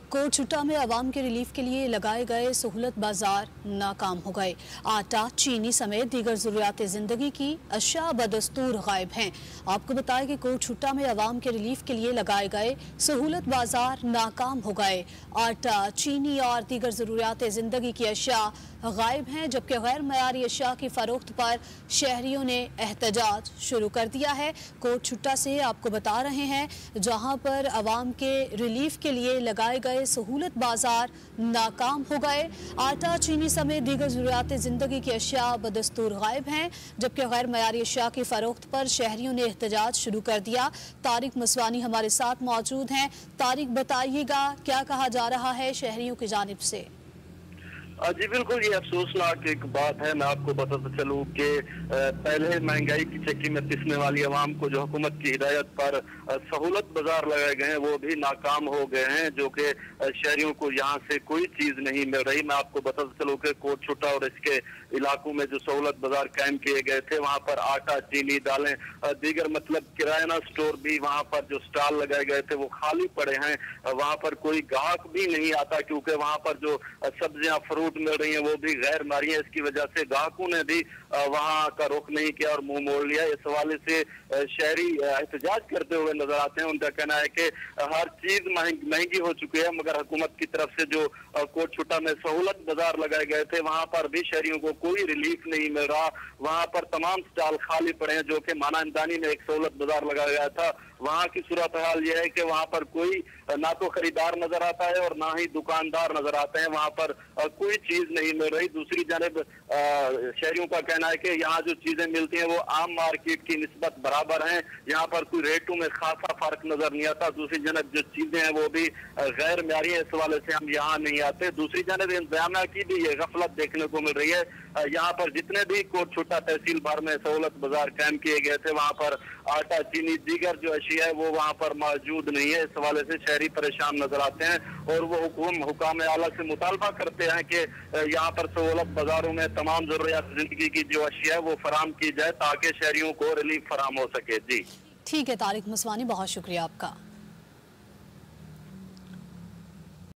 कोटछुट्टा में आवाम के रिलीफ के लिए लगाए गए सहूलत बाजार नाकाम हो गए। आटा, चीनी समेत दीगर ज़रूरियात ज़िंदगी की अशिया बदस्तूर गायब हैं। आपको बताएं कि कोटछुट्टा में आवाम के रिलीफ के लिए लगाए गए सहूलत बाजार नाकाम हो गए। आटा, चीनी और दीगर ज़रूरियात ज़िंदगी की अशिया गायब हैं, जबकि गैर मयारी अशिया की फ़रोख्त पर शहरियों ने एहतजाज शुरू कर दिया है। कोटछुट्टा से आपको बता रहे हैं, जहां पर आवाम के रिलीफ के लिए लगाए गए सहूलत बाजार नाकाम हो गए। आटा, चीनी समेत दीगर ज़रूरियात ज़िंदगी की अशिया बदस्तूर गायब हैं, जबकि गैर मयारी अशिया की फ़रोख्त पर शहरियों ने एहतजाज शुरू कर दिया। तारिक मसवानी हमारे साथ मौजूद हैं। तारिक, बताइएगा क्या कहा जा रहा है शहरियों की जानिब से? जी बिल्कुल, ये अफसोसनाक एक बात है। मैं आपको बताता चलूँ कि पहले महंगाई की चक्की में पिसने वाली आवाम को जो हुकूमत की हिदायत पर सहूलत बाजार लगाए गए हैं वो भी नाकाम हो गए हैं, जो कि शहरियों को यहाँ से कोई चीज नहीं मिल रही। मैं आपको बताता चलूँ कि कोटछुट्टा और इसके इलाकों में जो सहूलत बाजार कायम किए गए थे, वहाँ पर आटा, चीनी, दालें, दीगर मतलब किराना स्टोर भी वहाँ पर जो स्टॉल लगाए गए थे वो खाली पड़े हैं। वहाँ पर कोई ग्राहक भी नहीं आता, क्योंकि वहाँ पर जो सब्जियां फ्रूट मिल रही हैं वो भी गैर मारी है। इसकी वजह से ग्राहकों ने भी वहां का रुख नहीं किया और मुंह मोड़ लिया। इस हवाले से शहरी एहतजाज करते हुए नजर आते हैं। उनका कहना है कि हर चीज महंगी हो चुकी है, मगर हुकूमत की तरफ से जो कोटछुट्टा में सहूलत बाजार लगाए गए थे वहां पर भी शहरियों को कोई रिलीफ नहीं मिल रहा। वहां पर तमाम स्टॉल खाली पड़े हैं, जो कि माना इमदानी में एक सहूलत बाजार लगाया गया था। वहाँ की सूरत हाल यह है कि वहाँ पर कोई ना तो खरीदार नजर आता है और ना ही दुकानदार नजर आते हैं। वहाँ पर कोई चीज नहीं मिल रही। दूसरी जानिब शहरियों का कहना है कि यहाँ जो चीजें मिलती हैं वो आम मार्केट की निस्बत बराबर हैं। यहाँ पर कोई रेटों में खासा फर्क नजर नहीं आता। दूसरी जानिब जो चीजें हैं वो भी गैर म्यारी है। इस हवाले से हम यहाँ नहीं आते। दूसरी जानिब इंतजामिया की भी ये गफलत देखने को मिल रही है। यहाँ पर जितने भी कोटछुट्टा तहसील भर में सहूलत बाजार कायम किए गए थे, वहाँ पर आटा, चीनी, दीगर जो अशिया है वो वहाँ पर मौजूद नहीं है। इस हवाले से शहरी परेशान नजर आते हैं और वो हुकाम आला से मुतालबा करते हैं कि यहाँ पर सहूलत बाजारों में तमाम जरूरियात जिंदगी की जो अशिया है वो फराम की जाए, ताकि शहरियों को रिलीफ फराम हो सके। जी ठीक है तारिक मसवानी, बहुत शुक्रिया आपका।